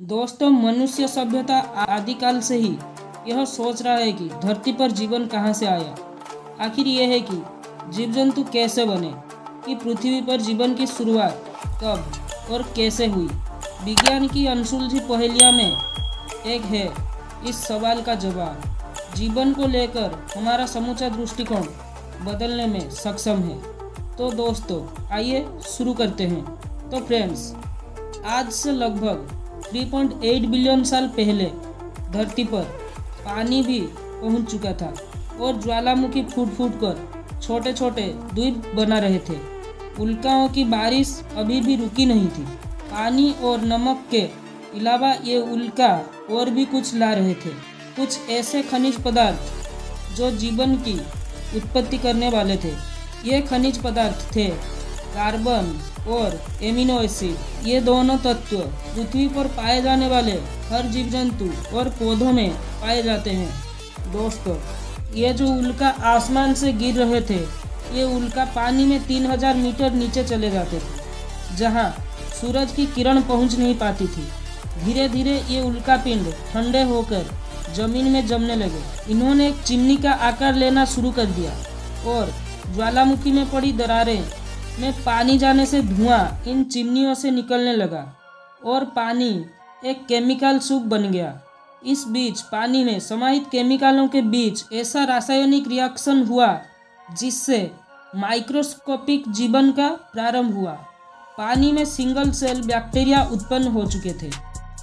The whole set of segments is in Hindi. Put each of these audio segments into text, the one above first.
दोस्तों, मनुष्य सभ्यता आदिकाल से ही यह सोच रहा है कि धरती पर जीवन कहाँ से आया। आखिर यह है कि जीव जंतु कैसे बने, कि पृथ्वी पर जीवन की शुरुआत कब और कैसे हुई। विज्ञान की अनसुलझी पहेलियाँ में एक है इस सवाल का जवाब। जीवन को लेकर हमारा समूचा दृष्टिकोण बदलने में सक्षम है। तो दोस्तों, आइए शुरू करते हैं। तो फ्रेंड्स, आज से लगभग 3.8 बिलियन साल पहले धरती पर पानी भी पहुंच चुका था और ज्वालामुखी फूट फूट कर छोटे छोटे द्वीप बना रहे थे। उल्काओं की बारिश अभी भी रुकी नहीं थी। पानी और नमक के अलावा ये उल्का और भी कुछ ला रहे थे, कुछ ऐसे खनिज पदार्थ जो जीवन की उत्पत्ति करने वाले थे। ये खनिज पदार्थ थे कार्बन और एमिनो एसिड। ये दोनों तत्व पृथ्वी पर पाए जाने वाले हर जीव जंतु और पौधों में पाए जाते हैं। दोस्तों, ये जो उल्का आसमान से गिर रहे थे, ये उल्का पानी में 3000 मीटर नीचे चले जाते थे, जहां सूरज की किरण पहुंच नहीं पाती थी। धीरे धीरे ये उल्का पिंड ठंडे होकर जमीन में जमने लगे। इन्होंने एक चिमनी का आकार लेना शुरू कर दिया और ज्वालामुखी में पड़ी दरारें में पानी जाने से धुआं इन चिमनियों से निकलने लगा और पानी एक केमिकल सूप बन गया। इस बीच पानी में समाहित केमिकलों के बीच ऐसा रासायनिक रिएक्शन हुआ जिससे माइक्रोस्कोपिक जीवन का प्रारंभ हुआ। पानी में सिंगल सेल बैक्टीरिया उत्पन्न हो चुके थे।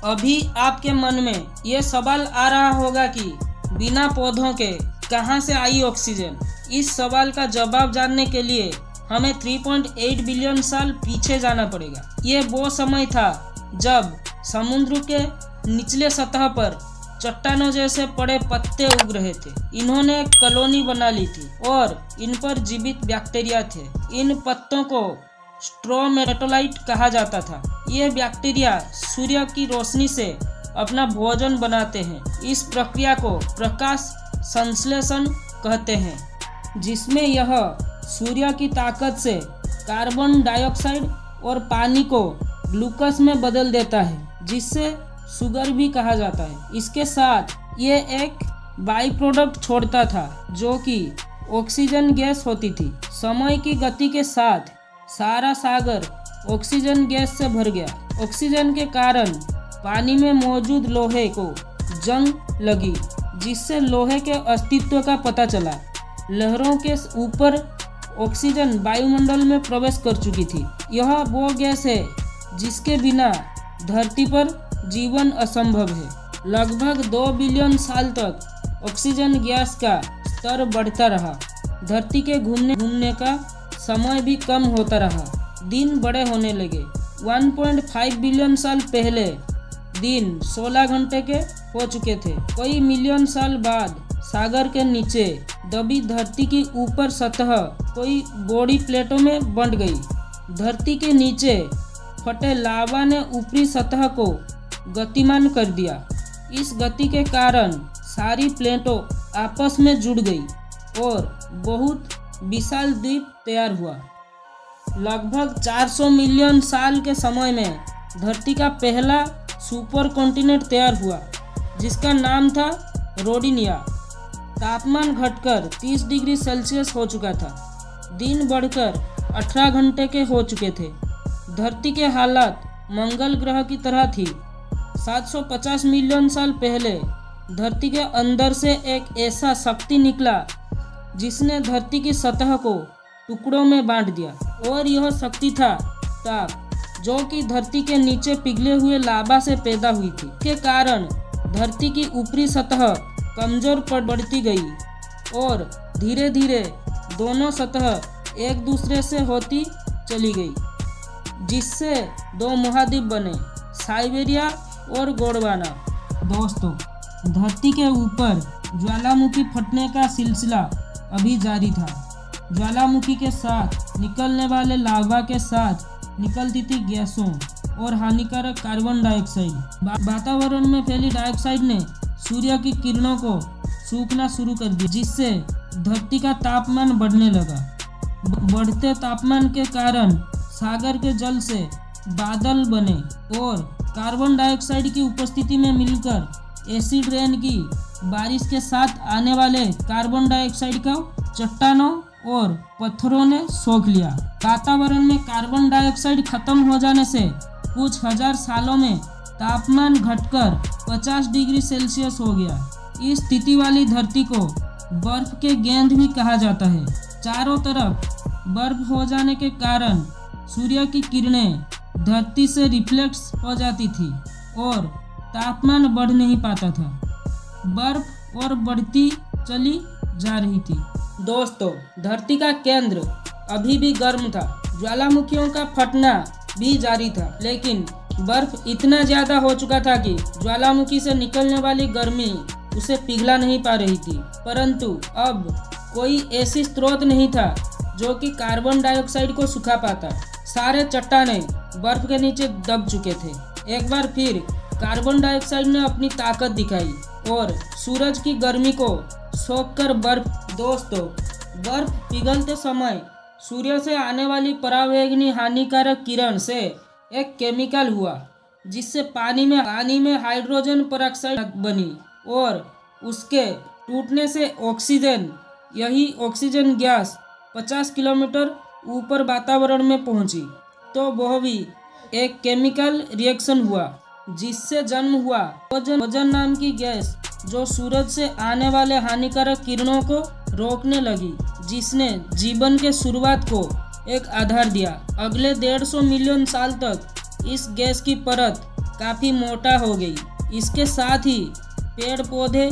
अभी आपके मन में ये सवाल आ रहा होगा कि बिना पौधों के कहाँ से आई ऑक्सीजन। इस सवाल का जवाब जानने के लिए हमें 3.8 बिलियन साल पीछे जाना पड़ेगा। ये वो समय था जब समुद्र के निचले सतह पर चट्टानों जैसे बड़े पत्ते उग रहे थे। इन्होंने एक कॉलोनी बना ली थी और इन पर जीवित बैक्टीरिया थे। इन पत्तों को स्ट्रोमेटोलाइट कहा जाता था। ये बैक्टीरिया सूर्य की रोशनी से अपना भोजन बनाते हैं। इस प्रक्रिया को प्रकाश संश्लेषण कहते हैं, जिसमें यह सूर्य की ताकत से कार्बन डाइऑक्साइड और पानी को ग्लूकोज में बदल देता है, जिससे शुगर भी कहा जाता है। इसके साथ ये एक बाई प्रोडक्ट छोड़ता था जो कि ऑक्सीजन गैस होती थी। समय की गति के साथ सारा सागर ऑक्सीजन गैस से भर गया। ऑक्सीजन के कारण पानी में मौजूद लोहे को जंग लगी, जिससे लोहे के अस्तित्व का पता चला। लहरों के ऊपर ऑक्सीजन वायुमंडल में प्रवेश कर चुकी थी। यह वो गैस है जिसके बिना धरती पर जीवन असंभव है। लगभग 2 बिलियन साल तक ऑक्सीजन गैस का स्तर बढ़ता रहा। धरती के घूमने का समय भी कम होता रहा। दिन बड़े होने लगे। 1.5 बिलियन साल पहले दिन 16 घंटे के हो चुके थे। कई मिलियन साल बाद सागर के नीचे दबी धरती की ऊपर सतह कोई बड़ी प्लेटों में बंट गई। धरती के नीचे फटे लावा ने ऊपरी सतह को गतिमान कर दिया। इस गति के कारण सारी प्लेटों आपस में जुड़ गई और बहुत विशाल द्वीप तैयार हुआ। लगभग 400 मिलियन साल के समय में धरती का पहला सुपर कॉन्टिनेंट तैयार हुआ, जिसका नाम था रोडिनिया। तापमान घटकर 30 डिग्री सेल्सियस हो चुका था। दिन बढ़कर 18 घंटे के हो चुके थे। धरती के हालात मंगल ग्रह की तरह थी। 750 मिलियन साल पहले धरती के अंदर से एक ऐसा शक्ति निकला जिसने धरती की सतह को टुकड़ों में बांट दिया, और यह शक्ति था ताप, जो कि धरती के नीचे पिघले हुए लावा से पैदा हुई थी। के कारण धरती की ऊपरी सतह कमजोर पड़ती गई और धीरे धीरे दोनों सतह एक दूसरे से होती चली गई, जिससे 2 महाद्वीप बने, साइबेरिया और गोंडवाना। दोस्तों, धरती के ऊपर ज्वालामुखी फटने का सिलसिला अभी जारी था। ज्वालामुखी के साथ निकलने वाले लावा के साथ निकलती थी गैसों और हानिकारक कार्बन डाइऑक्साइड। वातावरण में फैली डाइऑक्साइड ने सूर्य की किरणों को सूखना शुरू कर दिया, जिससे धरती का तापमान बढ़ने लगा। बढ़ते तापमान के कारण सागर के जल से बादल बने और कार्बन डाइऑक्साइड की उपस्थिति में मिलकर एसिड रेन की बारिश के साथ आने वाले कार्बन डाइऑक्साइड को चट्टानों और पत्थरों ने सोख लिया। वातावरण में कार्बन डाइऑक्साइड खत्म हो जाने से कुछ हजार सालों में तापमान घटकर 50 डिग्री सेल्सियस हो गया। इस स्थिति वाली धरती को बर्फ के गेंद भी कहा जाता है। चारों तरफ बर्फ हो जाने के कारण सूर्य की किरणें धरती से रिफ्लेक्ट हो जाती थी और तापमान बढ़ नहीं पाता था। बर्फ और बढ़ती चली जा रही थी। दोस्तों, धरती का केंद्र अभी भी गर्म था। ज्वालामुखियों का फटना भी जारी था, लेकिन बर्फ इतना ज़्यादा हो चुका था कि ज्वालामुखी से निकलने वाली गर्मी उसे पिघला नहीं पा रही थी। परंतु अब कोई ऐसी स्रोत नहीं था जो कि कार्बन डाइऑक्साइड को सुखा पाता। सारे चट्टाने बर्फ के नीचे दब चुके थे। एक बार फिर कार्बन डाइऑक्साइड ने अपनी ताकत दिखाई और सूरज की गर्मी को सोखकर दोस्तों, बर्फ पिघलते समय सूर्य से आने वाली परावैंगनी हानिकारक किरण से एक केमिकल हुआ, जिससे पानी में हाइड्रोजन पेरोक्साइड बनी और उसके टूटने से ऑक्सीजन, यही ऑक्सीजन गैस 50 किलोमीटर ऊपर वातावरण में पहुंची। तो वह भी एक केमिकल रिएक्शन हुआ, जिससे जन्म हुआ ओजोन नाम की गैस, जो सूरज से आने वाले हानिकारक किरणों को रोकने लगी, जिसने जीवन के शुरुआत को एक आधार दिया। अगले 150 मिलियन साल तक इस गैस की परत काफ़ी मोटा हो गई। इसके साथ ही पेड़ पौधे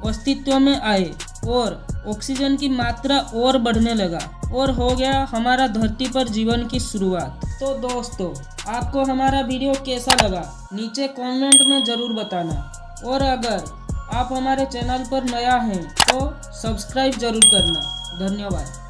अस्तित्व में आए और ऑक्सीजन की मात्रा और बढ़ने लगा और हो गया हमारा धरती पर जीवन की शुरुआत। तो दोस्तों, आपको हमारा वीडियो कैसा लगा नीचे कमेंट में ज़रूर बताना, और अगर आप हमारे चैनल पर नया हैं तो सब्सक्राइब जरूर करना। धन्यवाद।